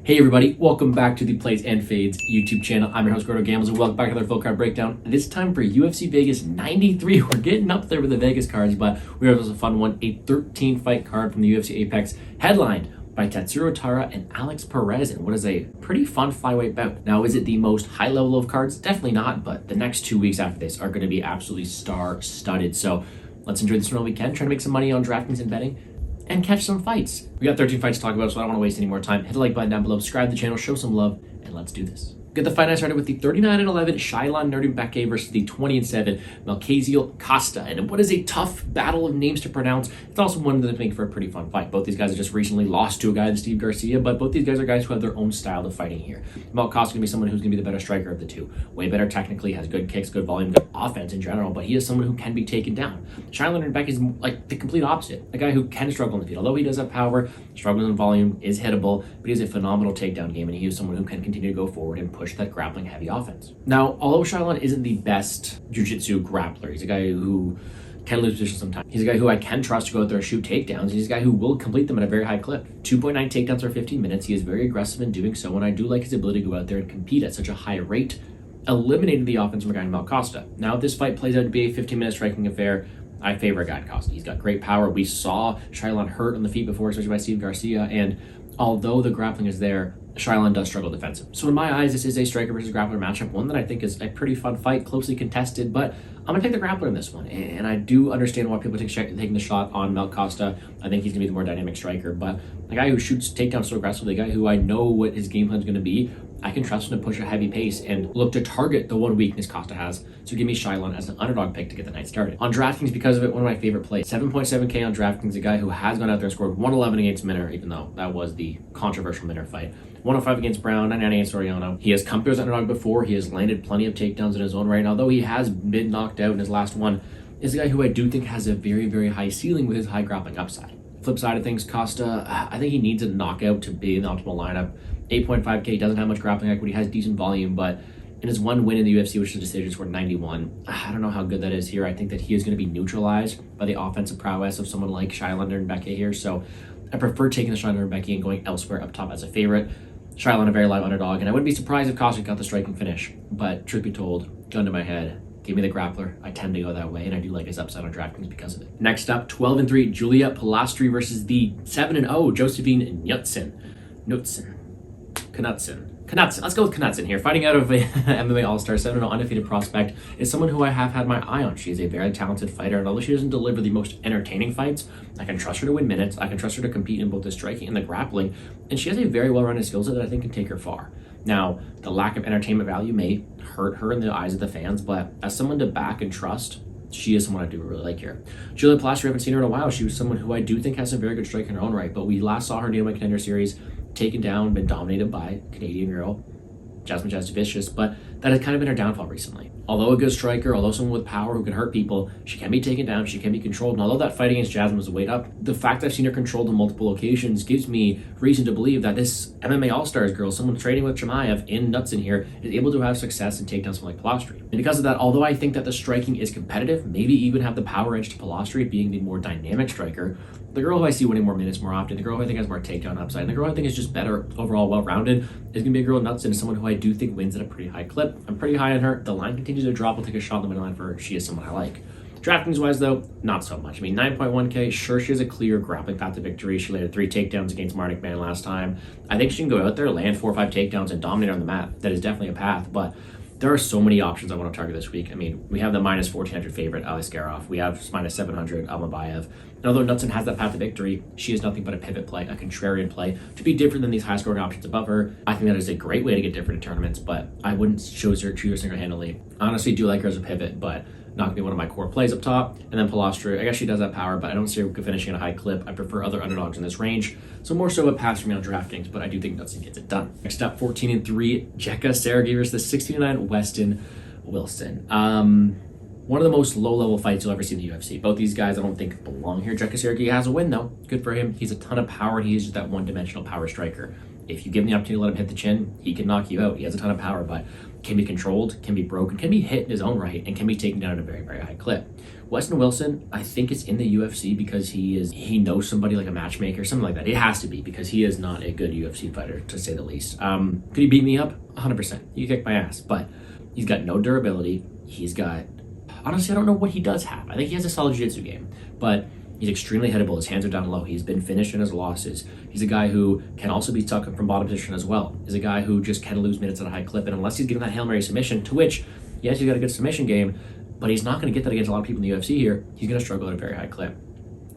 Hey everybody, welcome back to the Plays and Fades YouTube channel. I'm your host, Gordo Gambles, and welcome back to another full card breakdown. This time for UFC Vegas 93. We're getting up there with the Vegas cards, but we have a fun one, a 13-fight card from the UFC Apex, headlined by Taira and Alex Perez, and what is a pretty fun flyweight bout. Now, is it the most high level of cards? Definitely not, but the next 2 weeks after this are going to be absolutely star-studded. So let's enjoy this one all we can, try to make some money on DraftKings and betting, and catch some fights. We got 13 fights to talk about, so I don't want to waste any more time. Hit the like button down below, subscribe to the channel, show some love, and let's do this. Get the fight night started with the 39-11 Nurdanbieke versus the 20-7 Costa. And what is a tough battle of names to pronounce. It's also one that make for a pretty fun fight. Both these guys have just recently lost to a guy, Steve Garcia, but both these guys are guys who have their own style of fighting here. Costa is going to be someone who's going to be the better striker of the two. Way better technically, has good kicks, good volume, good offense in general, but he is someone who can be taken down. Nurdanbieke is like the complete opposite. A guy who can struggle in the field. Although he does have power, struggles in volume, is hittable, but he has a phenomenal takedown game, and he is someone who can continue to go forward and push that grappling heavy offense. Now, although Quinlan isn't the best jiu-jitsu grappler, he's a guy who can lose position sometimes. He's a guy who I can trust to go out there and shoot takedowns. He's a guy who will complete them at a very high clip. 2.9 takedowns for 15 minutes. He is very aggressive in doing so, and I do like his ability to go out there and compete at such a high rate, eliminating the offense from a guy named Costa. Now, if this fight plays out to be a 15-minute striking affair, I favor a guy in Costa. He's got great power. We saw Quinlan hurt on the feet before, especially by Steve Garcia, and although the grappling is there, Quinlan does struggle defensive. So in my eyes, this is a striker versus grappler matchup, one that I think is a pretty fun fight, closely contested, but I'm going to take the grappler in this one. And I do understand why people are taking the shot on Costa. I think he's going to be the more dynamic striker, but a guy who shoots takedowns so aggressively, a guy who I know what his game plan is going to be, I can trust him to push a heavy pace and look to target the one weakness Costa has. So give me Quinlan as an underdog pick to get the night started. On DraftKings, because of it, one of my favorite plays. 7.7K on DraftKings, a guy who has gone out there and scored 111 against Minner, even though that was the controversial Minner fight. 105 against Brown, 99 against Soriano. He has come through as underdog before. He has landed plenty of takedowns in his own right. And although he has been knocked out in his last one, is a guy who I do think has a very, very high ceiling with his high grappling upside. Flip side of things, Costa, I think he needs a knockout to be in the optimal lineup. 8.5K, doesn't have much grappling equity, has decent volume, but in his one win in the UFC, which is a decision, scored 91. I don't know how good that is here. I think that he is going to be neutralized by the offensive prowess of someone like Nurdanbieke here, so I prefer taking the Nurdanbieke and going elsewhere up top as a favorite. Quinlan, a very live underdog, and I wouldn't be surprised if Costa got the striking finish, but truth be told, gun to my head, give me the grappler. I tend to go that way, and I do like his upside on DraftKings because of it. Next up, 12-3, Julia Polastri versus the 7-0, Josephine Knutsson. Let's go with Knutsson here. Fighting out of a MMA All-Star, 7-0 undefeated prospect, is someone who I have had my eye on. She's a very talented fighter, and although she doesn't deliver the most entertaining fights, I can trust her to win minutes. I can trust her to compete in both the striking and the grappling, and she has a very well-rounded skill set that I think can take her far. Now, the lack of entertainment value may hurt her in the eyes of the fans, but as someone to back and trust, she is someone I do really like here. Julia Polastri, I haven't seen her in a while. She was someone who I do think has a very good strike in her own right, but we last saw her in the Contender Series, taken down, been dominated by Canadian girl Jasmine Jasudavicius, but that has kind of been her downfall recently. Although a good striker, although someone with power who can hurt people, she can be taken down, she can be controlled, and although that fight against Jasmine was a weight up, the fact that I've seen her controlled on multiple occasions gives me reason to believe that this MMA All-Stars girl, someone training with Chimaev in Knutsson here, is able to have success in takedowns from like Polastri. And because of that, although I think that the striking is competitive, maybe even have the power edge to Polastri being the more dynamic striker, the girl who I see winning more minutes more often, the girl who I think has more takedown upside, and the girl who I think is just better overall, well-rounded, is going to be a girl Knutsson, someone who I do think wins at a pretty high clip. I'm pretty high on her. The line continues to drop. I'll take a shot in the midline for her. She is someone I like. DraftKings-wise, though, not so much. I mean, 9.1K, sure, she has a clear grappling path to victory. She landed 3 takedowns against Marnik Man last time. I think she can go out there, land 4 or 5 takedowns, and dominate on the mat. That is definitely a path, but there are so many options I want to target this week. I mean, we have the minus 1,400 favorite, Aliskerov. We have minus 700, Almabaev. And although Knutsson has that path to victory, she is nothing but a pivot play, a contrarian play, to be different than these high-scoring options above her. I think that is a great way to get different in tournaments, but I wouldn't choose her single-handedly. Honestly, do like her as a pivot, but not going to be one of my core plays up top. And then Polastri, I guess she does have power, but I don't see her finishing at a high clip. I prefer other underdogs in this range. So more so a pass for me on DraftKings, but I do think Knutsson gets it done. Next up, 14-3, Seragih versus the 69 Weston Wilson. One of the most low-level fights you'll ever see in the UFC. Both these guys I don't think belong here. Seragih has a win, though. Good for him. He's a ton of power, and he is just that one-dimensional power striker. If you give him the opportunity to let him hit the chin, he can knock you out. He has a ton of power, but can be controlled, can be broken, can be hit in his own right, and can be taken down at a very, very high clip. Weston Wilson, I think it's in the UFC because he knows somebody like a matchmaker, something like that. It has to be because he is not a good UFC fighter, to say the least. Could he beat me up? 100%. He could kick my ass, but he's got no durability. He's got, honestly, I don't know what he does have. I think he has a solid jiu-jitsu game, but he's extremely hittable. His hands are down low. He's been finished in his losses. He's a guy who can also be stuck from bottom position as well. He's a guy who just can lose minutes at a high clip, and unless he's getting that Hail Mary submission, to which, yes, he's got a good submission game, but he's not going to get that against a lot of people in the UFC here. He's going to struggle at a very high clip.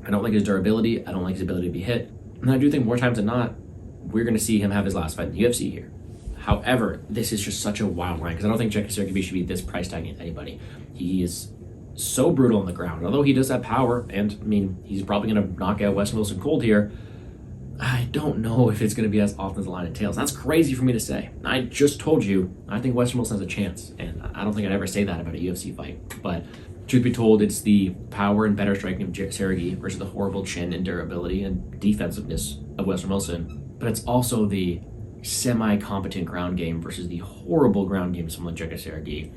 I don't like his durability. I don't like his ability to be hit. And I do think more times than not, we're going to see him have his last fight in the UFC here. However, this is just such a wild line because I don't think Seragih should be this price tag against anybody. He is so brutal on the ground. Although he does have power, and I mean, he's probably going to knock out Weston Wilson cold here, I don't know if it's going to be as often as the line entails. That's crazy for me to say. I just told you, I think Weston Wilson has a chance, and I don't think I'd ever say that about a UFC fight. But truth be told, it's the power and better striking of Seragih versus the horrible chin and durability and defensiveness of Weston Wilson. But it's also the semi-competent ground game versus the horrible ground game of someone like Seragih.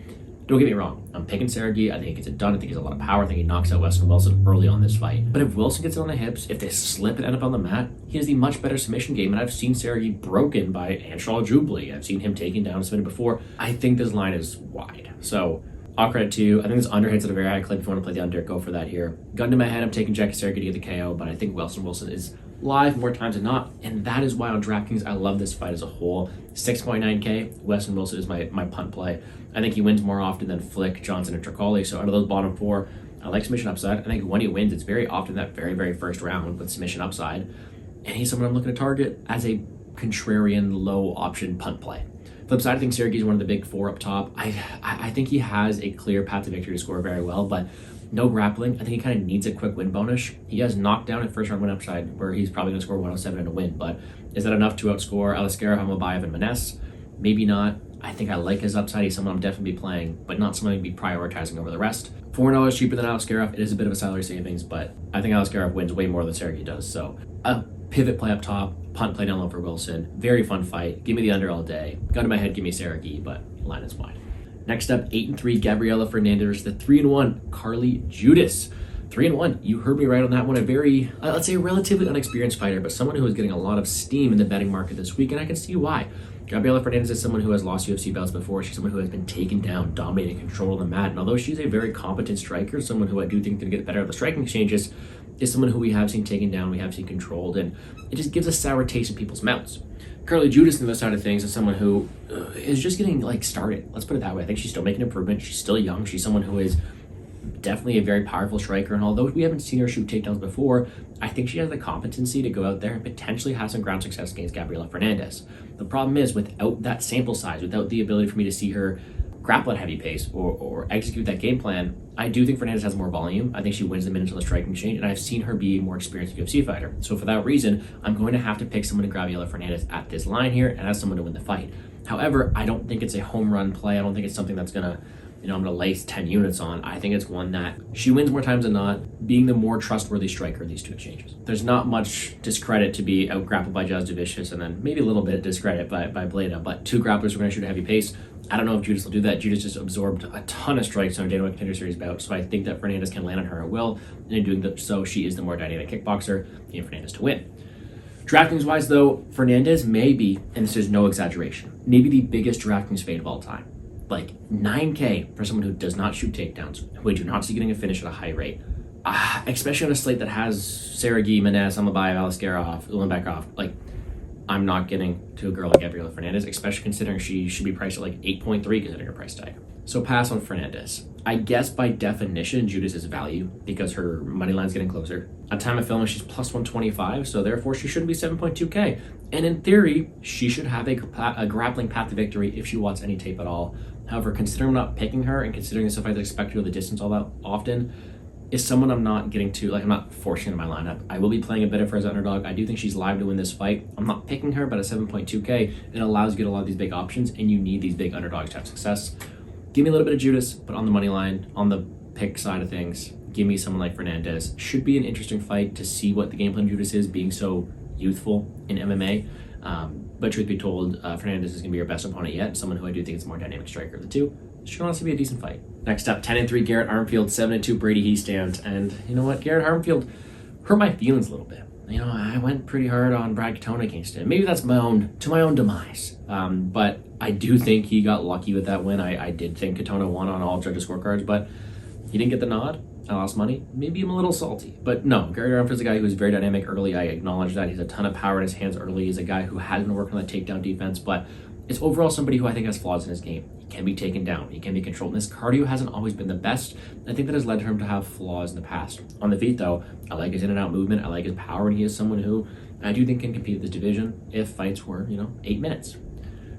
Don't get me wrong, I'm picking Seragih. I think he gets it done. I think he has a lot of power. I think he knocks out Weston Wilson early on this fight. But if Wilson gets it on the hips, if they slip and end up on the mat, he has the much better submission game. And I've seen Seragih broken by Andrade Jubilee. I've seen him taken down and submitted before. I think this line is wide. So all credit to you. I think this under hits at a very high clip. If you want to play the under, go for that here. Gun to my head, I'm taking Seragih to get the KO, but I think Weston Wilson is live more times than not, and that is why on DraftKings I love this fight as a whole. 6.9k, Weston Wilson is my punt play. I think he wins more often than Flick, Johnson, and Trocoli, so out of those bottom four, I like submission upside. I think when he wins, it's very often that very, very first round with submission upside, and he's someone I'm looking to target as a contrarian low option punt play. Flip side, I think Seragih is one of the big four up top. I think he has a clear path to victory to score very well, but no grappling. I think he kind of needs a quick win bonus. He has knockdown and first round win upside where he's probably going to score 107 and a win, but is that enough to outscore Aliskerov, Almabaev, and Maness? Maybe not. I think I like his upside. He's someone I'm definitely be playing, but not someone I'd be prioritizing over the rest. $4 cheaper than Aliskerov. It is a bit of a salary savings, but I think Aliskerov wins way more than Seragih does. So a pivot play up top, punt play down low for Wilson. Very fun fight. Give me the under all day. Gun to my head, give me Seragih, but line is wide. Next up, 8-3, Gabriela Fernandes versus the 3-1, Carly Judice. 3-1, you heard me right on that one. A very, let's say, relatively unexperienced fighter, but someone who is getting a lot of steam in the betting market this week, and I can see why. Gabriela Fernandes is someone who has lost UFC bouts before. She's someone who has been taken down, dominating, control of the mat. And although she's a very competent striker, someone who I do think can get better at the striking exchanges, is someone who we have seen taken down, we have seen controlled, and it just gives a sour taste in people's mouths. Carly Judice on the side of things is someone who is just getting started. Let's put it that way. I think she's still making improvement. She's still young. She's someone who is definitely a very powerful striker. And although we haven't seen her shoot takedowns before, I think she has the competency to go out there and potentially have some ground success against Gabriela Fernandes. The problem is without that sample size, without the ability for me to see her grapple at heavy pace or execute that game plan, I do think Fernandes has more volume. I think she wins the minutes on the striking exchange, and I've seen her be a more experienced UFC fighter. So for that reason, I'm going to have to pick someone to Gabriela Fernandes at this line here and as someone to win the fight. However, I don't think it's a home run play. I don't think it's something that's going to, I'm going to lace 10 units on. I think it's one that she wins more times than not, being the more trustworthy striker in these two exchanges. There's not much discredit to be out-grappled by Jazz Vicious, and then maybe a little bit of discredit by Bleda, but two grapplers are going to shoot a heavy pace. I don't know if Judice will do that. Judice just absorbed a ton of strikes on her Dana White Contender Series bout, so I think that Fernandes can land on her at will, and in doing so, she is the more dynamic kickboxer, and Fernandes to win. DraftKings-wise, though, Fernandes may be, and this is no exaggeration, maybe the biggest DraftKings fade of all time. Like 9K for someone who does not shoot takedowns, who I do not see getting a finish at a high rate. Especially on a slate that has Seragih, Maness, Almabaev, Aliskerov, Ulanbekov. Like, I'm not getting to a girl like Gabriela Fernandes, especially considering she should be priced at like 8.3 considering her price tag. So pass on Fernandes. I guess by definition, Judice is value because her money line's getting closer. At time of filming, she's plus 125, so therefore she shouldn't be 7.2K. And in theory, she should have a grappling path to victory if she wants any tape at all. However, considering I'm not picking her and considering the stuff I expect to go the distance all that often, is someone I'm not getting to, like I'm not forcing into my lineup. I will be playing a bit of her as an underdog. I do think she's live to win this fight. I'm not picking her, but at 7.2K, it allows you to get a lot of these big options, and you need these big underdogs to have success. Give me a little bit of Judice, but on the money line, on the pick side of things, give me someone like Fernandes. Should be an interesting fight to see what the game plan Judice is, being so youthful in MMA. But truth be told, Fernandes is going to be your best opponent yet, someone who I do think is a more dynamic striker of the two. Should honestly be a decent fight. Next up, 10-3 Garrett Armfield, 7-2 Brady Hiestand. And you know what? Garrett Armfield hurt my feelings a little bit. I went pretty hard on Brad Katona against him. Maybe that's to my own demise. But I do think he got lucky with that win. I did think Katona won on all judges' scorecards, but he didn't get the nod. I lost money. Maybe I'm a little salty. But no, Garrett Armfield's a guy who was very dynamic early. I acknowledge that. He's a ton of power in his hands early. He's a guy who has been working on the takedown defense, but it's overall somebody who I think has flaws in his game. He can be taken down. He can be controlled. And his cardio hasn't always been the best. I think that has led him to have flaws in the past. On the feet, though, I like his in-and-out movement. I like his power, and he is someone who I do think can compete in this division if fights were, 8 minutes.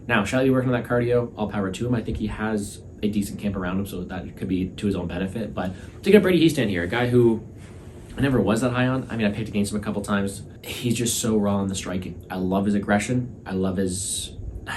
Now, shall he be working on that cardio? All power to him. I think he has a decent camp around him, so that could be to his own benefit. But to get Brady Hiestand here, a guy who I never was that high on. I picked against him a couple times. He's just so raw in the striking. I love his aggression. I love his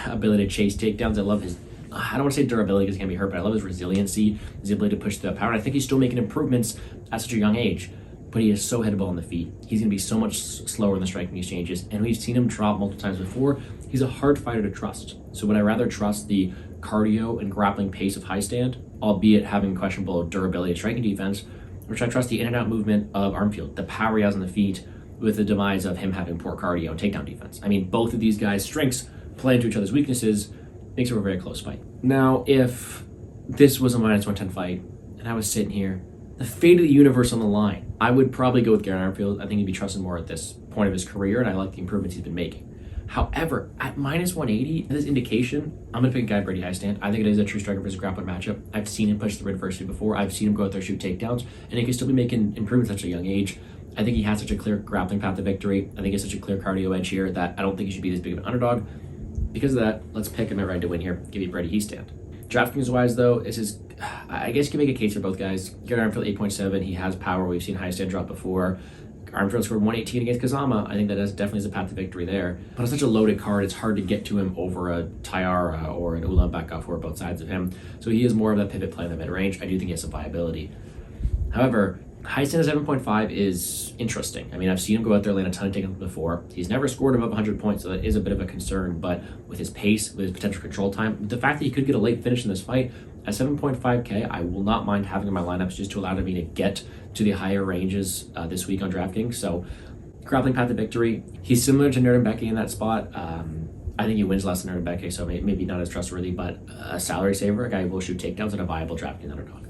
ability to chase takedowns. I love his, I don't want to say durability because he can be hurt, but I love his resiliency, his ability to push through that power. And I think he's still making improvements at such a young age, but he is so hittable on the feet. He's going to be so much slower in the striking exchanges, and we've seen him drop multiple times before. He's a hard fighter to trust. So would I rather trust the cardio and grappling pace of Hiestand, albeit having questionable durability and striking defense, or should I trust the in-and-out movement of Armfield, the power he has on the feet, with the demise of him having poor cardio and takedown defense? Both of these guys' strengths play into each other's weaknesses, makes it a very close fight. Now, if this was a -110 fight, and I was sitting here, the fate of the universe on the line, I would probably go with Garrett Armfield. I think he'd be trusted more at this point of his career, and I like the improvements he's been making. However, at -180, this indication, I'm going to pick a guy, Brady Hiestand. I think it is a true striker versus grappling matchup. I've seen him push through adversity before. I've seen him go out there, shoot takedowns, and he can still be making improvements at such a young age. I think he has such a clear grappling path to victory. I think he has such a clear cardio edge here that I don't think he should be this big of an underdog. Because of that, let's pick him at right to win here. Give you Brady Hiestand. DraftKings-wise, though, I guess you can make a case for both guys. Garrett Armfield, 8.7. He has power. We've seen Hiestand drop before. Armfield scored 118 against Kazama. I think that definitely is a path to victory there. But on such a loaded card, it's hard to get to him over a Taira or an Ulanbekov who are both sides of him. So he is more of a pivot play in the mid-range. I do think he has some viability. However, Hiestand at 7.5 is interesting. I've seen him go out there land a ton of takedowns before. He's never scored above 100 points, so that is a bit of a concern. But with his pace, with his potential control time, the fact that he could get a late finish in this fight, at 7.5K, I will not mind having in my lineups just to allow me to get to the higher ranges this week on DraftKings. So, grappling path to victory. He's similar to Nurdanbieke in that spot. I think he wins less than Nurdanbieke, so maybe not as trustworthy, but a salary saver, a guy who will shoot takedowns, and a viable DraftKings underdog.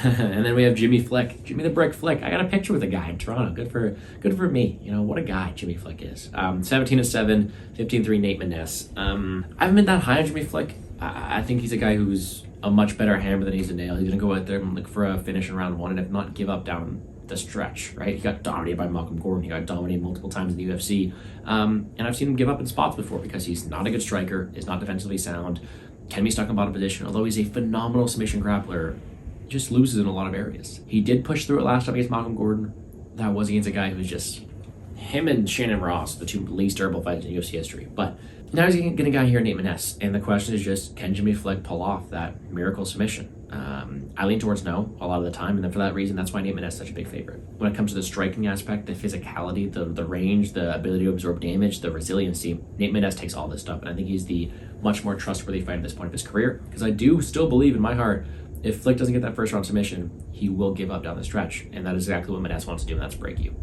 And then we have Jimmy Flick, Jimmy the Brick Flick. I got a picture with a guy in Toronto. Good for me. What a guy Jimmy Flick is. 17-7, 15-3 Nate Maness. I haven't been that high on Jimmy Flick. I think he's a guy who's a much better hammer than he's a nail. He's gonna go out there and look for a finish in round one, and if not, give up down the stretch. Right? He got dominated by Malcolm Gordon. He got dominated multiple times in the UFC, and I've seen him give up in spots before because he's not a good striker. Is not defensively sound. Can be stuck in bottom position. Although he's a phenomenal submission grappler, just loses in a lot of areas. He did push through it last time against Malcolm Gordon. That was against a guy who was just him and Shannon Ross, the two least durable fights in UFC history. But now he's getting a guy here, Nate Maness, and the question is just, can Jimmy Flick pull off that miracle submission? I lean towards no a lot of the time, and then for that reason, that's why Nate Maness is such a big favorite. When it comes to the striking aspect, the physicality, the range, the ability to absorb damage, the resiliency, Nate Maness takes all this stuff, and I think he's the much more trustworthy fighter at this point of his career, because I do still believe in my heart, if Flick doesn't get that first round submission, he will give up down the stretch, and that is exactly what Maness wants to do, and that's break you.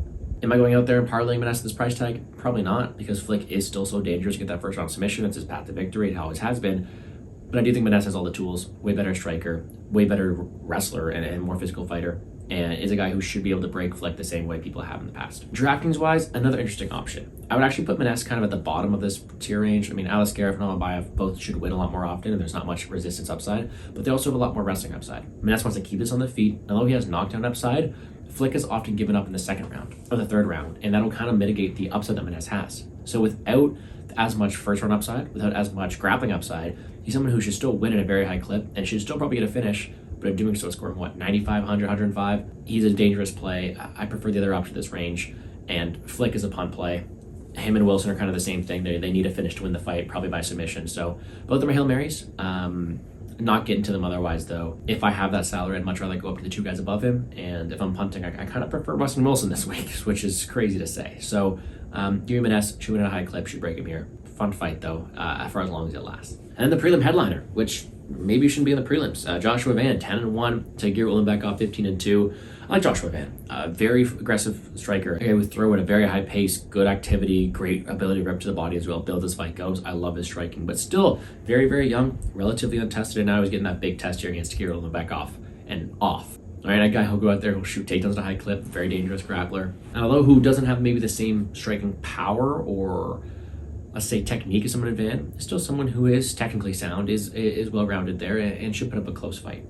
Am I going out there and parlaying Maness at this price tag? Probably not, because Flick is still so dangerous to get that first round submission. It's his path to victory. It always has been. But I do think Maness has all the tools. Way better striker, way better wrestler, and more physical fighter, and is a guy who should be able to break Flick the same way people have in the past. DraftKings-wise, another interesting option. I would actually put Maness kind of at the bottom of this tier range. Aliskerov and Almabaev both should win a lot more often, and there's not much resistance upside, but they also have a lot more wrestling upside. Maness wants to keep this on the feet. Although he has knockdown upside, Flick is often given up in the second round or the third round, and that'll kind of mitigate the upside that Maness has. So without as much first round upside, without as much grappling upside, he's someone who should still win at a very high clip and should still probably get a finish, but in doing so scoring 95, 100, 105. He's a dangerous play. I prefer the other option at this range, and Flick is a punt play. Him and Wilson are kind of the same thing. They need a finish to win the fight, probably by submission. So both of them are Hail Marys. Not getting to them otherwise, though. If I have that salary, I'd much rather go up to the two guys above him. And if I'm punting, I kind of prefer Weston Wilson this week, which is crazy to say. So give me Maness, should win at a high clip, should break him here. Fun fight, though, for as long as it lasts. And then the prelim headliner, which maybe shouldn't be in the prelims. Joshua Van, 10-1 to Gear Ulanbekov, 15-2. I like Joshua Van, very aggressive striker. A guy with throw at a very high pace, good activity, great ability to rip to the body as well, build as fight goes. I love his striking, but still very, very young, relatively untested, and now he's getting that big test here against Gear Ulanbekov and off. All right, a guy who'll go out there, who'll shoot takedowns at a high clip, very dangerous grappler. And although who doesn't have maybe the same striking power or, let's say, technique as someone Van, still someone who is technically sound, is well-rounded there, and should put up a close fight.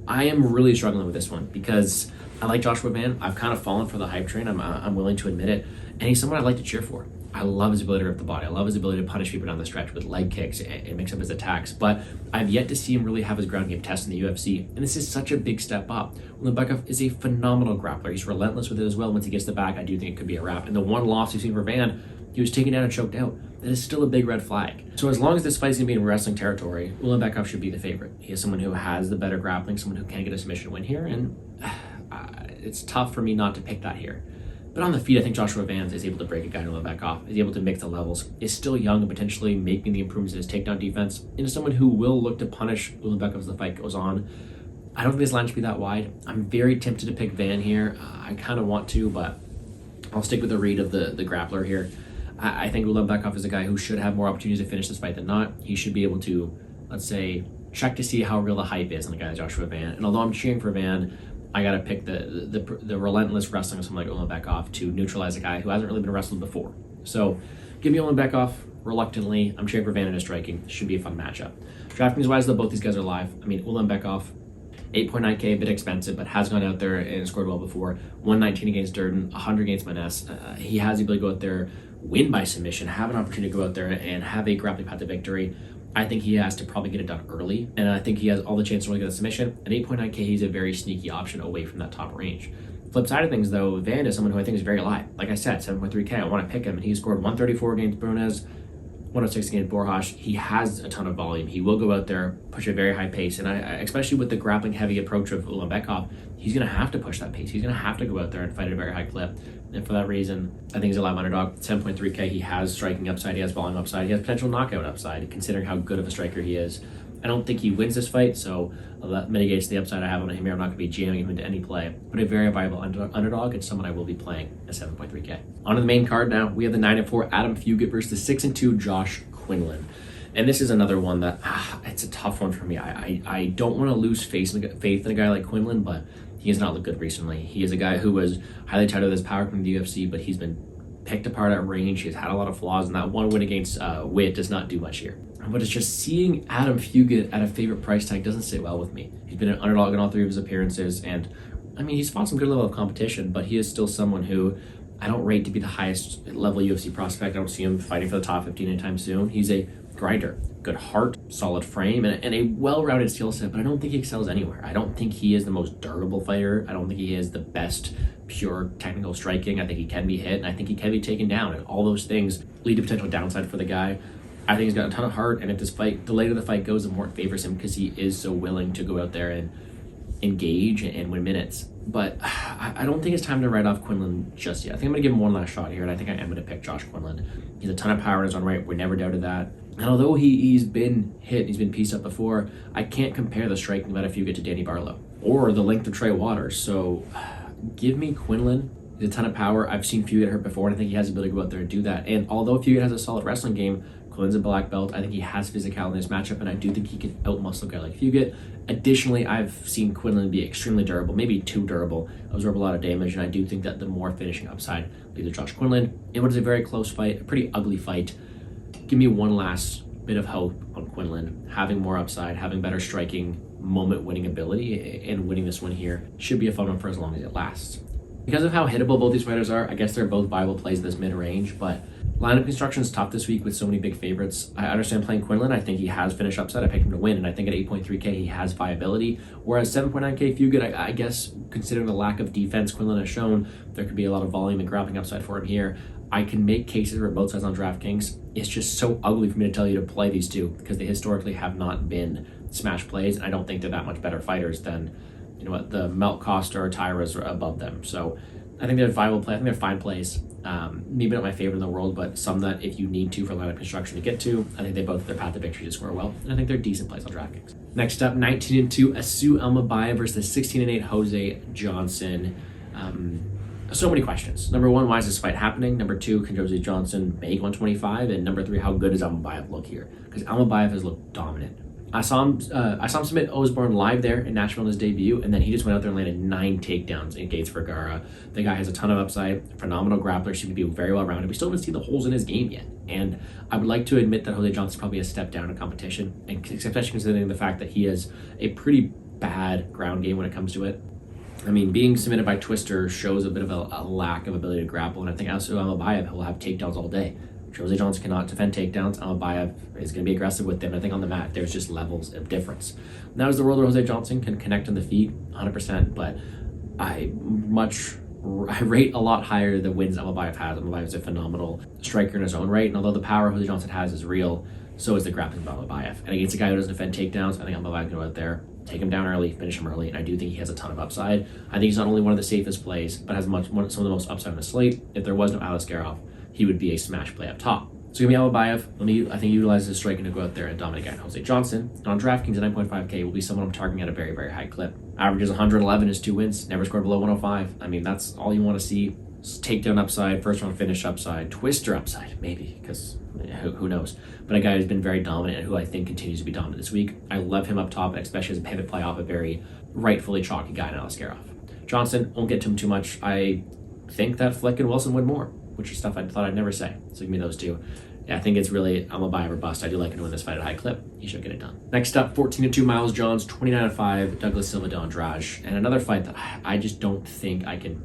I am really struggling with this one because I like Joshua Van. I've kind of fallen for the hype train. I'm willing to admit it. And he's someone I'd like to cheer for. I love his ability to rip the body. I love his ability to punish people down the stretch with leg kicks and mix up his attacks. But I've yet to see him really have his ground game test in the UFC. And this is such a big step up. Ulanbekov is a phenomenal grappler. He's relentless with it as well. Once he gets the back, I do think it could be a wrap. And the one loss we've seen for Van, he was taken down and choked out. That is still a big red flag. So as long as this fight is going to be in wrestling territory, Ulanbekov should be the favorite. He is someone who has the better grappling, someone who can get a submission win here, and it's tough for me not to pick that here. But on the feet, I think Joshua Van is able to break a guy Ulanbekov, is able to mix the levels, is still young and potentially making the improvements in his takedown defense, and is someone who will look to punish Ulanbekov as the fight goes on. I don't think this line should be that wide. I'm very tempted to pick Van here. I kind of want to, but I'll stick with the read of the grappler here. I think Ulanbekov is a guy who should have more opportunities to finish this fight than not. He should be able to, let's say, check to see how real the hype is on the guy Joshua Van. And although I'm cheering for Van, I gotta pick the relentless wrestling of someone like Ulanbekov to neutralize a guy who hasn't really been wrestled before. So give me Ulanbekov reluctantly. I'm cheering for Van in his striking. This should be a fun matchup. DraftKings wise, though, both these guys are live. I mean, Ulanbekov, 8.9K, a bit expensive, but has gone out there and scored well before. 119 against Durden, 100 against Maness. He has the ability to go out there, win by submission, have an opportunity to go out there and have a grappling path to victory. I think he has to probably get it done early, and I think he has all the chance to really get a submission. At 8.9K, he's a very sneaky option away from that top range. Flip side of things, though, Van is someone who I think is very live. Like I said, 7.3K, I want to pick him, and he scored 134 against Brunez, 106 against Borjas. He has a ton of volume. He will go out there, push a very high pace, and I especially with the grappling heavy approach of Ulanbekov, he's going to have to push that pace. He's going to have to go out there and fight at a very high clip. And for that reason, I think he's a live underdog. 7.3K, he has striking upside, he has volume upside, he has potential knockout upside, considering how good of a striker he is. I don't think he wins this fight, so that mitigates the upside I have on him here. I'm not going to be jamming him into any play, but a very viable underdog and someone I will be playing at 7.3K. On to the main card now. We have the 9-4 Adam Fugitt versus the 6-2 Josh Quinlan. And this is another one that, it's a tough one for me. I don't want to lose faith in a guy like Quinlan, but he has not looked good recently. He is a guy who was highly touted with his power from the UFC, but he's been picked apart at range. He's had a lot of flaws, and that one win against Witt does not do much here. But it's just seeing Adam Fugitt at a favorite price tag doesn't sit well with me. He's been an underdog in all three of his appearances, and I mean, he's fought some good level of competition, but he is still someone who I don't rate to be the highest level UFC prospect. I don't see him fighting for the top 15 anytime soon. He's a grinder, good heart, solid frame, and a well-rounded skill set, but I don't think he excels anywhere. I don't think he is the most durable fighter. I don't think he is the best pure technical striking. I think he can be hit, and I think he can be taken down, and all those things lead to potential downside for the guy. I think he's got a ton of heart, and if this fight, the later the fight goes, the more it favors him because he is so willing to go out there and engage and win minutes. But I don't think it's time to write off Quinlan just yet. I think I'm going to give him one last shot here, and I think I am going to pick Josh Quinlan. He's a ton of power in his own right. We never doubted that. And although he's been hit, he's been pieced up before, I can't compare the striking of Fugitt to Danny Barlow or the length of Trey Waters. So give me Quinlan. He's a ton of power. I've seen Fugitt hurt before, and I think he has the ability to go out there and do that. And although Fugitt has a solid wrestling game, Quinlan's a black belt. I think he has physicality in this matchup, and I do think he can outmuscle a guy like Fugitt. Additionally, I've seen Quinlan be extremely durable, maybe too durable, absorb a lot of damage, and I do think that the more finishing upside leads to Josh Quinlan. It was a very close fight, a pretty ugly fight. Give me one last bit of hope on Quinlan, having more upside, having better striking, moment-winning ability, and winning this one here should be a fun one for as long as it lasts. Because of how hittable both these fighters are, I guess they're both viable plays in this mid-range, but lineup construction is tough this week with so many big favorites. I understand playing Quinlan. I think he has finished upside. I picked him to win, and I think at 8.3K he has viability. Whereas 7.9K Fugitt, I guess, considering the lack of defense Quinlan has shown, there could be a lot of volume and grappling upside for him here. I can make cases for both sides on DraftKings. It's just so ugly for me to tell you to play these two because they historically have not been smash plays, and I don't think they're that much better fighters than, you know what, the Costa or Taira's are above them. So I think they're a viable play. I think they're fine plays. Maybe not my favorite in the world, but some that if you need to for lineup construction to get to, I think they both their path to victory to score well, and I think they're decent plays on DraftKings. Next up, 19-2 Asu Almabaev versus 16-8 Jose Johnson. So many questions. Number one, why is this fight happening? Number two, can Jose Johnson make 125? And number three, how good does Almabaev look here? Because Almabaev has looked dominant. I saw him submit Osborne live there in Nashville in his debut, and then he just went out there and landed 9 takedowns in Gates Vergara. The guy has a ton of upside, phenomenal grappler, seems to be very well rounded. We still haven't seen the holes in his game yet, and I would like to admit that Jose Johnson's probably a step down in competition, and especially considering the fact that he has a pretty bad ground game when it comes to it. I mean, being submitted by Twister shows a bit of a lack of ability to grapple, and I think also Almabaev will have takedowns all day. Jose Johnson cannot defend takedowns. Almabaev is going to be aggressive with them. I think on the mat, there's just levels of difference. Now is the world where Jose Johnson can connect on the feet, 100%, but I rate a lot higher the wins Almabaev has. Almabaev is a phenomenal striker in his own right, and although the power Jose Johnson has is real, so is the grappling of Almabaev. And against a guy who doesn't defend takedowns, I think Almabaev can go out there, take him down early, finish him early, and I do think he has a ton of upside. I think he's not only one of the safest plays, but has some of the most upside on the slate. If there was no Aliskerov, he would be a smash play up top. So give me Almabaev. I think he utilizes his striking to go out there and dominate a guy Jose Johnson. And on DraftKings at 9.5K will be someone I'm targeting at a very, very high clip. Averages 111 is 2 wins, never scored below 105. I mean, that's all you want to see. Takedown upside, first round finish upside, twister upside, maybe, because who knows. But a guy who's been very dominant and who I think continues to be dominant this week. I love him up top, especially as a pivot play off a very rightfully chalky guy in Aliskerov. Johnson, won't get to him too much. I think that Flick and Wilson win more, which is stuff I thought I'd never say. So give me those two. Yeah, I think it's really Almabaev or bust. I do like him to win this fight at a high clip. He should get it done. Next up, 14-2 Miles Johns, 29-5 Douglas Silva de Andrade. And another fight that I just don't think I can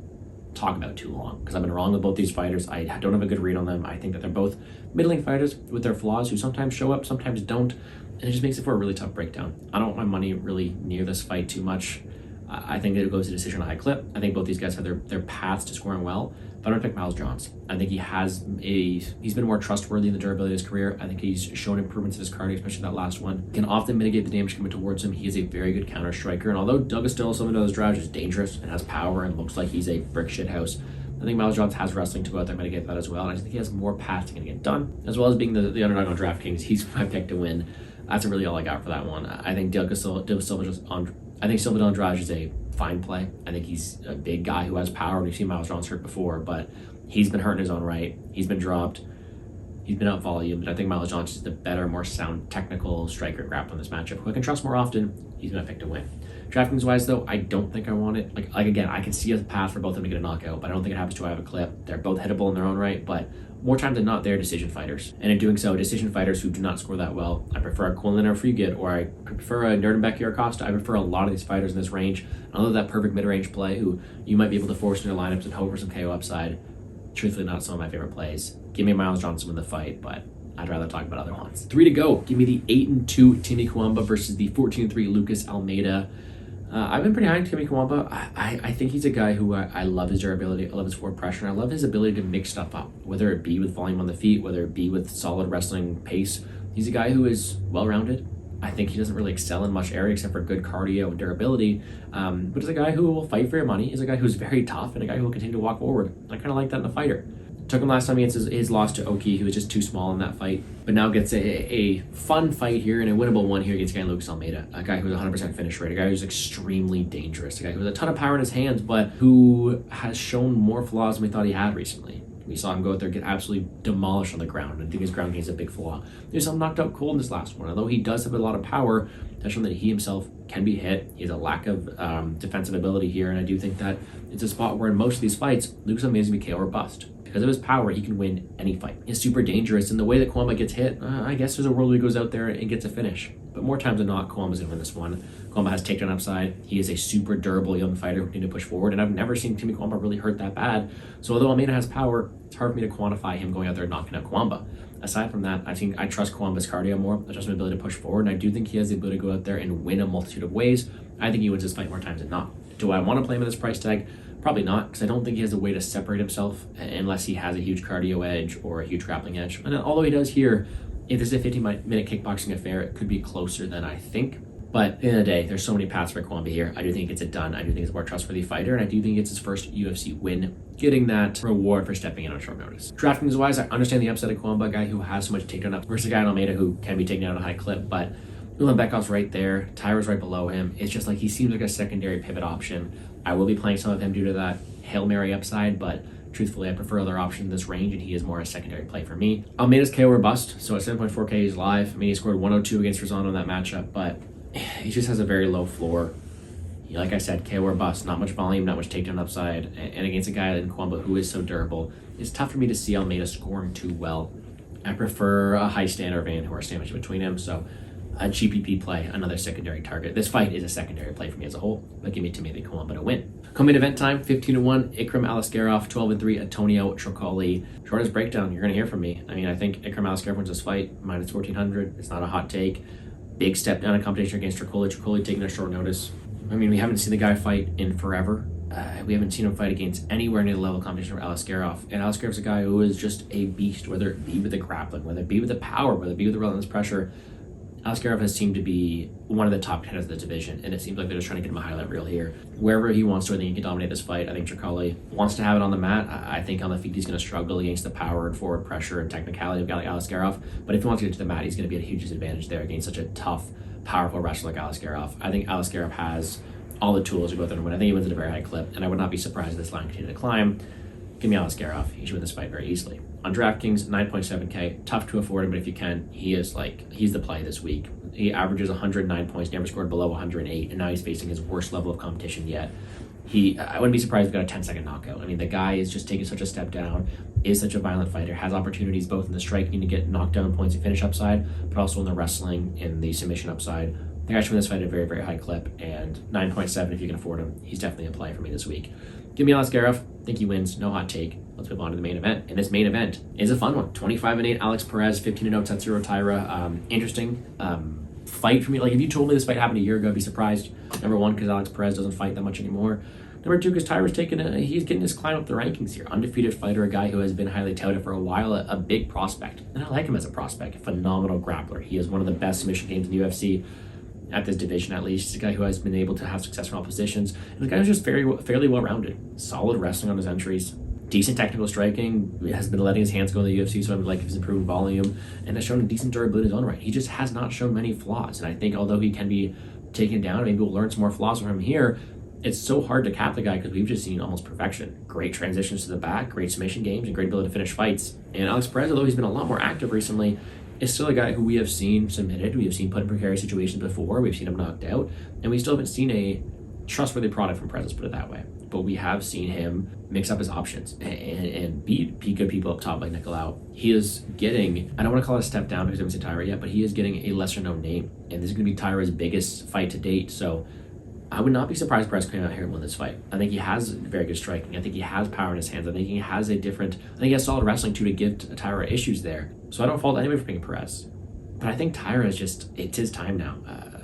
talk about too long, because I've been wrong with both these fighters. I don't have a good read on them. I think that they're both middling fighters with their flaws who sometimes show up, sometimes don't. And it just makes it for a really tough breakdown. I don't want my money really near this fight too much. I think it goes to decision on a high clip. I think both these guys have their paths to scoring well, but I'm gonna pick Miles Johns. I think he's been more trustworthy in the durability of his career. I think he's shown improvements in his cardio, especially that last one. Can often mitigate the damage coming towards him. He is a very good counter striker, and although Douglas Silva de Andrade is dangerous and has power and looks like he's a brick shit house, I think Miles Johns has wrestling to go out there and mitigate that as well. And I just think he has more paths to get done, as well as being the underdog on DraftKings. He's my pick to win. That's really all I got for that one. I think Silva de Andrade is a fine play. I think he's a big guy who has power. We've seen Miles Johns hurt before, but he's been hurt in his own right. He's been dropped. He's been out volume, but I think Miles Johns is the better, more sound technical striker grappler in this matchup, who I can trust more often. He's my pick to win. DraftKings wise, though, I don't think I want it. Like again, I can see a path for both of them to get a knockout, but I don't think it happens till I have a clip. They're both hittable in their own right, but more times than not, they're decision fighters. And in doing so, decision fighters who do not score that well, I prefer a Quinlan or Fugitt, or I prefer a Nurdanbieke or Costa. I prefer a lot of these fighters in this range. And although that perfect mid-range play, who you might be able to force into lineups and hope for some KO upside, truthfully not some of my favorite plays. Give me Miles Johnson in the fight, but I'd rather talk about other ones. 3 to go. Give me the 8-2 Timmy Cuamba versus the 14-3 Lucas Almeida. I've been pretty high on Timmy Cuamba. I think he's a guy who I love his durability, I love his forward pressure, and I love his ability to mix stuff up, whether it be with volume on the feet, whether it be with solid wrestling pace. He's a guy who is well-rounded. I think he doesn't really excel in much area except for good cardio and durability, but he's a guy who will fight for your money. He's a guy who's very tough and a guy who will continue to walk forward. I kind of like that in a fighter. Took him last time against his loss to Oki. He was just too small in that fight, but now gets a fun fight here and a winnable one here against a guy Lucas Almeida, a guy who's 100% finish rate, a guy who's extremely dangerous, a guy who has a ton of power in his hands, but who has shown more flaws than we thought he had recently. We saw him go out there get absolutely demolished on the ground. I think his ground game is a big flaw. There's some knocked out cold in this last one. Although he does have a lot of power, that's shown that he himself can be hit. He has a lack of defensive ability here, and I do think that it's a spot where in most of these fights, Lucas Almeida is going to be KO or bust. Because of his power, he can win any fight. He's super dangerous, and the way that Cuamba gets hit, I guess there's a world where he goes out there and gets a finish. But more times than not, Cuamba's going to win this one. Cuamba has takedown upside. He is a super durable young fighter who can to push forward, and I've never seen Timmy Cuamba really hurt that bad. So although Almeida has power, it's hard for me to quantify him going out there and knocking out Cuamba. Aside from that, I trust Cuamba's cardio more. I trust his ability to push forward, and I do think he has the ability to go out there and win a multitude of ways. I think he wins this fight more times than not. Do I want to play him at this price tag? Probably not, because I don't think he has a way to separate himself unless he has a huge cardio edge or a huge grappling edge. And although he does here, if this is a 15-minute kickboxing affair, it could be closer than I think. But at the end of the day, there's so many paths for Cuamba here. I do think it's a done. I do think it's a more trustworthy fighter, and I do think it's his first UFC win, getting that reward for stepping in on short notice. DraftKings wise, I understand the upset of Cuamba, a guy who has so much takedown up versus a guy in Almeida who can be taken out at a high clip, but Ulanbekov's right there. Taira's right below him. It's just like he seems like a secondary pivot option. I will be playing some of him due to that Hail Mary upside, but truthfully, I prefer other options in this range, and he is more a secondary play for me. Almeida's KO or bust, so at 7.4K he's live. I mean, he scored 102 against Rizzo in that matchup, but he just has a very low floor. Like I said, KO or bust, not much volume, not much takedown upside, and against a guy in Cuamba who is so durable, it's tough for me to see Almeida scoring too well. I prefer a Hiestand or Van who are sandwiched between him, so a GPP play, another secondary target. This fight is a secondary play for me as a whole, but give me Timothy Cuamba to win. Coming event time, 15-1, Ikram Aliskerov, 12-3, Antonio Trocoli. Shortest breakdown, you're going to hear from me. I mean, I think Ikram Aliskerov wins this fight, minus 1,400. It's not a hot take. Big step down in competition against Trocoli. Trocoli taking a short notice. I mean, we haven't seen the guy fight in forever. We haven't seen him fight against anywhere near the level of competition for Aliskerov. And Aliskerov's a guy who is just a beast, whether it be with the grappling, whether it be with the power, whether it be with the relentless pressure. Aliskerov has seemed to be one of the top contenders of the division, and it seems like they're just trying to get him a highlight reel here. Wherever he wants to, I think he can dominate this fight. I think Trocoli wants to have it on the mat. I think on the feet he's going to struggle against the power and forward pressure and technicality of a guy like Aliskerov, but if he wants to get to the mat, he's going to be at a huge disadvantage there against such a tough, powerful wrestler like Aliskerov. I think Aliskerov has all the tools to go there and win. I think he wins at a very high clip, and I would not be surprised if this line continued to climb. Give me Aliskerov. He should win this fight very easily. On DraftKings, 9.7K. Tough to afford him, but if you can, he's the play this week. He averages 109 points, never scored below 108, and now he's facing his worst level of competition yet. I wouldn't be surprised if he got a 10-second knockout. I mean, the guy is just taking such a step down, is such a violent fighter, has opportunities both in the striking to get knocked down points and finish upside, but also in the wrestling and the submission upside. I think I should win this fight at a very, very high clip, and 9.7 if you can afford him. He's definitely a play for me this week. Give me Aliskerov. I think he wins. No hot take. Let's move on to the main event. And this main event is a fun one. 25-8, Alex Perez, 15-0, Tatsuro Taira. Interesting fight for me. Like, if you told me this fight happened a year ago, I'd be surprised. Number one, because Alex Perez doesn't fight that much anymore. Number two, because Taira's he's getting his climb up the rankings here. Undefeated fighter, a guy who has been highly touted for a while, a big prospect. And I like him as a prospect. Phenomenal grappler. He is one of the best submission games in the UFC. At this division, at least. He's a guy who has been able to have success from all positions. And the guy who's just fairly well-rounded. Solid wrestling on his entries. Decent technical striking. Has been letting his hands go in the UFC, so I would like his improved volume. And has shown a decent durability in his own right. He just has not shown many flaws. And I think although he can be taken down, maybe we'll learn some more flaws from him here, it's so hard to cap the guy because we've just seen almost perfection. Great transitions to the back, great submission games, and great ability to finish fights. And Alex Perez, although he's been a lot more active recently, is still a guy who we have seen submitted, we have seen put in precarious situations before, we've seen him knocked out, and we still haven't seen a trustworthy product from Perez, let's put it that way. But we have seen him mix up his options and beat good people up top like Nicolau. He is getting, I don't want to call it a step down because I haven't seen Taira yet, but he is getting a lesser known name, and this is going to be Taira's biggest fight to date, so I would not be surprised if Perez came out here and won this fight. I think he has very good striking. I think he has power in his hands. I think he has solid wrestling too to give Taira issues there. So I don't fault anybody for picking Perez. But I think Taira is it's his time now.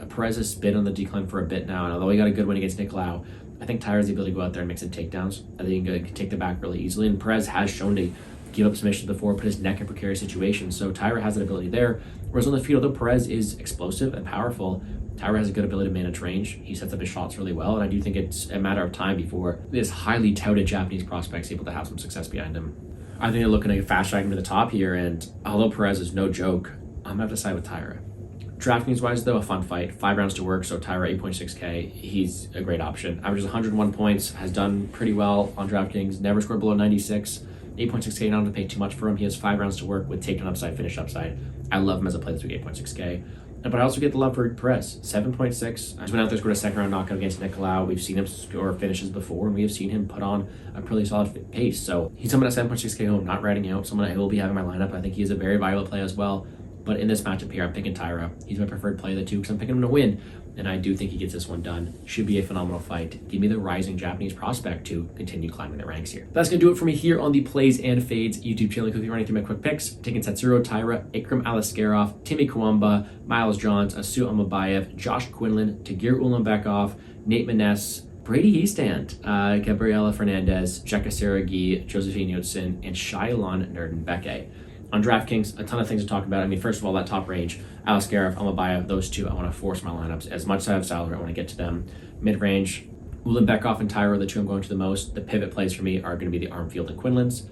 Perez has been on the decline for a bit now, and although he got a good win against Nicolau, I think Taira's the ability to go out there and mix in takedowns. I think he can take the back really easily, and Perez has shown to give up submissions before, put his neck in precarious situations, so Taira has that ability there. Whereas on the feet, although Perez is explosive and powerful, Taira has a good ability to manage range. He sets up his shots really well, and I do think it's a matter of time before this highly touted Japanese prospect is able to have some success behind him. I think they're looking to fast track him to the top here, and although Perez is no joke, I'm going to have to side with Taira. DraftKings-wise, though, a fun fight. 5 rounds to work, so Taira 8.6K. He's a great option. Averages 101 points, has done pretty well on DraftKings, never scored below 96. 8.6K, not to pay too much for him. He has 5 rounds to work with takedown upside, finish upside. I love him as a play this week, 8.6K. But I also get the love for Perez, 7.6. I just went out there, scored a second-round knockout against Nicolau. We've seen him score finishes before, and we have seen him put on a pretty solid pace. So he's someone at 7.6K who I'm not writing out, someone I will be having in my lineup. I think he is a very viable play as well. But in this matchup here, I'm picking Taira. He's my preferred play of the two because I'm picking him to win, and I do think he gets this one done. Should be a phenomenal fight. Give me the rising Japanese prospect to continue climbing the ranks here. That's going to do it for me here on the Plays and Fades YouTube channel. Quickly running through my quick picks. Taking Tatsuro Taira, Ikram Aliskerov, Timmy Cuamba, Miles Johns, Asu Almabaev, Josh Quinlan, Tagir Ulanbekov, Nate Maness, Brady Hiestand, Gabriela Fernandes, Jekka Seragih, Josephine Knutsson, and Shailon Nurdanbieke. On DraftKings, a ton of things to talk about. I mean, first of all, that top range. Aliskerov, Almabaev, those two, I want to force my lineups. As much as I have salary, I want to get to them. Mid-range, Ulanbekov and Taira are the two I'm going to the most. The pivot plays for me are going to be the Armfield and Quinlan's.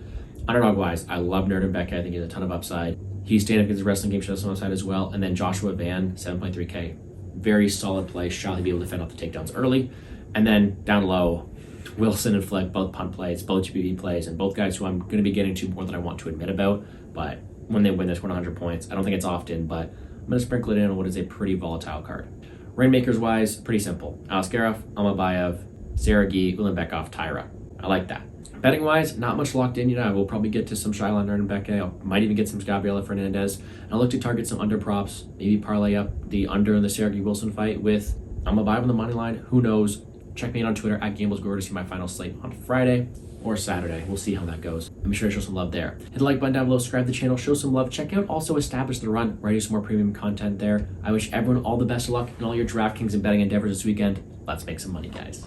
Underdog-wise, I love Nurdanbieke. I think he has a ton of upside. Hiestand against the wrestling game shows some upside as well. And then Joshua Van, 7.3K. Very solid play. Shall be able to defend off the takedowns early. And then down low, Wilson and Flick, both punt plays, both GPV plays, and both guys who I'm going to be getting to more than I want to admit about. But when they win, they score 100 points. I don't think it's often, but I'm going to sprinkle it in on what is a pretty volatile card. Reignmakers-wise, pretty simple. Aliskerov, Almabaev, Seragih, Ulanbekov, Taira. I like that. Betting-wise, not much locked in. I will probably get to some Shyla Nurdanbieke. I might even get some Gabriela Fernandes. And I'll look to target some under props. Maybe parlay up the under in the Seragih Wilson fight with Almabaev on the money line. Who knows? Check me out on Twitter at GamblesGore to see my final slate on Friday or Saturday. We'll see how that goes. I'm sure to show some love there. Hit the like button down below, subscribe to the channel, show some love. Check out also Establish the Run, where I do some more premium content there. I wish everyone all the best of luck in all your DraftKings and betting endeavors this weekend. Let's make some money, guys.